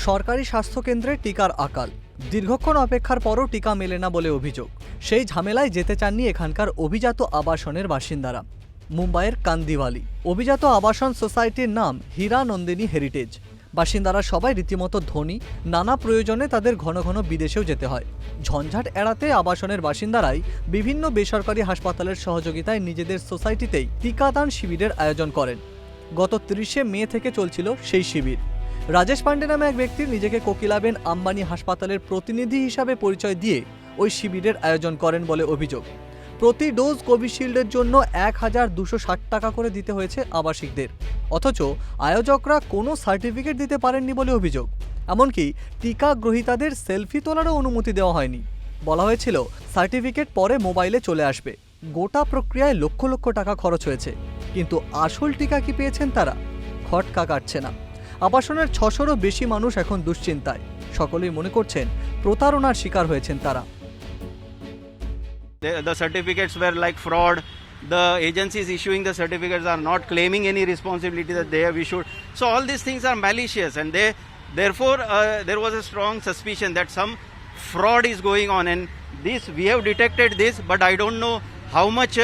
সরকারি স্বাস্থ্যকেন্দ্রে টিকার আকাল, দীর্ঘক্ষণ অপেক্ষার পরও টিকা মেলে না বলে অভিযোগ। সেই ঝামেলায় যেতে চাননি এখানকার অভিজাত আবাসনের বাসিন্দারা। মুম্বাইয়ের কান্দিওয়ালি অভিজাত আবাসন সোসাইটির নাম হীরা নন্দিনী হেরিটেজ। বাসিন্দারা সবাই রীতিমতো ধনী, নানা প্রয়োজনে তাদের ঘন ঘন বিদেশেও যেতে হয়। ঝঞ্ঝাট এড়াতে আবাসনের বাসিন্দারাই বিভিন্ন বেসরকারি হাসপাতালের সহযোগিতায় নিজেদের সোসাইটিতেই টিকাদান শিবিরের আয়োজন করেন। গত 30শে মে থেকে চলছিল সেই শিবির। রাজেশ পান্ডে নামে এক ব্যক্তি নিজেকে কোকিলাবেন আম্বানি হাসপাতালের প্রতিনিধি হিসাবে পরিচয় দিয়ে ওই শিবিরের আয়োজন করেন বলে অভিযোগ। প্রতি ডোজ কোভিশিল্ডের জন্য 1260 টাকা করে দিতে হয়েছে আবাসিকদের, অথচ আয়োজকরা কোনো সার্টিফিকেট দিতে পারেননি বলে অভিযোগ। এমনকি টিকা গ্রহীতাদের সেলফি তোলারও অনুমতি দেওয়া হয়নি। বলা হয়েছিল সার্টিফিকেট পরে মোবাইলে চলে আসবে। গোটা প্রক্রিয়ায় লক্ষ লক্ষ টাকা খরচ হয়েছে, কিন্তু আসল টিকা কি পেয়েছেন তারা? খটকা কাটছে না। আবাসনের 600রও বেশি মানুষ এখন দুশ্চিন্তায়। সকলেই মনে করছেন প্রতারণার শিকার হয়েছেন তারা। The certificates were like fraud. The agencies issuing the certificates are not claiming any responsibility that they have issued. So all these things are malicious, and therefore there was a strong suspicion that some fraud is going on. And this we have detected this, but I don't know how much,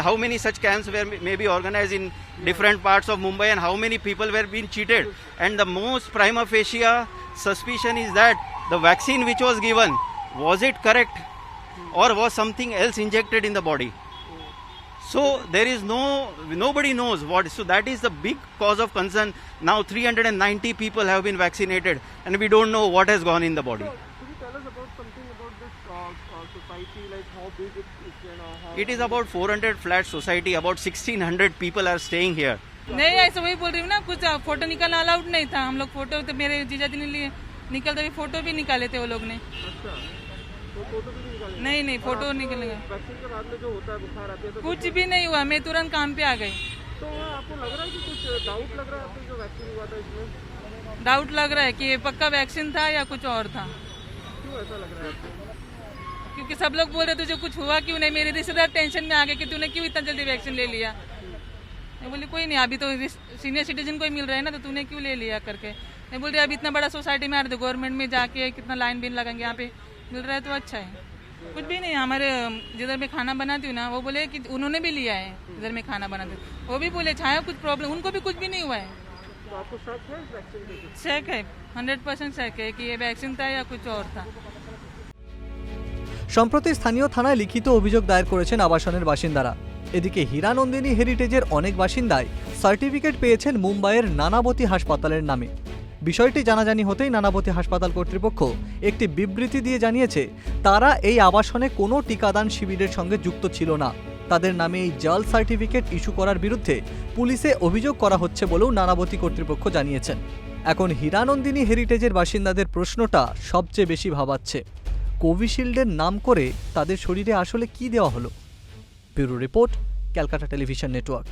how many such camps were maybe organized in different parts of Mumbai, and how many people were being cheated. And the most prima facie suspicion is that the vaccine which was given, was it correct, or was something else injected in the body? So there is nobody knows what. So that is the big cause of concern. Now 390 people have been vaccinated, and we don't know what has gone in the body. So, could you tell us about something about this society, like how big it is, how... It is about 400 flat society. About 1600 people are staying here. नहीं, ऐसा वही बोल रही हूँ ना, कुछ photo निकालना allowed नहीं था। हम लोग फोटो तो मेरे जीजा जी ने लिए निकलते हुए फोटो भी निकाले थे वो लोग ने। अच्छा, तो फोटो भी नहीं निकाले? नहीं, फोटो निकलेगा। वैक्सीन के बाद में जो होता है, बुखार आती है तो कुछ भी नहीं हुआ, मैं तुरंत काम पे आ गई। तो आपको लग रहा है कि कुछ डाउट लग रहा है आपको जो वैक्सीन हुआ था इसमें? डाउट लग रहा है कि ये पक्का वैक्सीन था या कुछ और था। क्यों ऐसा लग रहा है आपको? क्योंकि सब लोग बोल रहे तुझे कुछ हुआ क्यों नहीं। मेरे रिश्तेदार टेंशन में आ गए कि तूने क्यों इतना जल्दी वैक्सीन ले लिया। मैं बोली कोई नहीं, अभी तो सीनियर सिटीजन को ही मिल रहा है ना, तो तूने क्यों ले लिया करके। मैं बोल रही अभी इतना बड़ा सोसाइटी में आ रहे थे, गवर्नमेंट में जाके कितना लाइन बिन लगाएंगे, यहाँ पे मिल रहा है तो अच्छा है। कुछ भी नहीं, हमारे जिधर मैं खाना बनाती हूँ ना, वो बोले कि उन्होंने भी लिया है, जिधर मैं खाना बनाती हूँ वो भी बोले छाया कुछ प्रॉब्लम, उनको भी कुछ भी नहीं हुआ है। तो आपको शक है इस वैक्सीन के? शक है, 100% शक है कि ये वैक्सीन था या कुछ और था। সম্প্রতি স্থানীয় থানায় লিখিত অভিযোগ দায়ের করেছেন আবাসনের বাসিন্দারা। এদিকে হীরা নন্দিনী হেরিটেজের অনেক বাসিন্দাই সার্টিফিকেট পেয়েছেন মুম্বাইয়ের নানাবতী হাসপাতালের নামে। বিষয়টি জানাজানি হতেই নানাবতী হাসপাতাল কর্তৃপক্ষ একটি বিবৃতি দিয়ে জানিয়েছে তারা এই আবাসনে কোনো টিকাদান শিবিরের সঙ্গে যুক্ত ছিল না। তাদের নামে এই জাল সার্টিফিকেট ইস্যু করার বিরুদ্ধে পুলিশে অভিযোগ করা হচ্ছে বলেও নানাবতী কর্তৃপক্ষ জানিয়েছেন। এখন হীরা নন্দিনী হেরিটেজের বাসিন্দাদের প্রশ্নটা সবচেয়ে বেশি ভাবাচ্ছে, কোভিশিল্ডের নাম করে তাদের শরীরে আসলে কি দেওয়া হলো? Bureau report, Calcutta television network.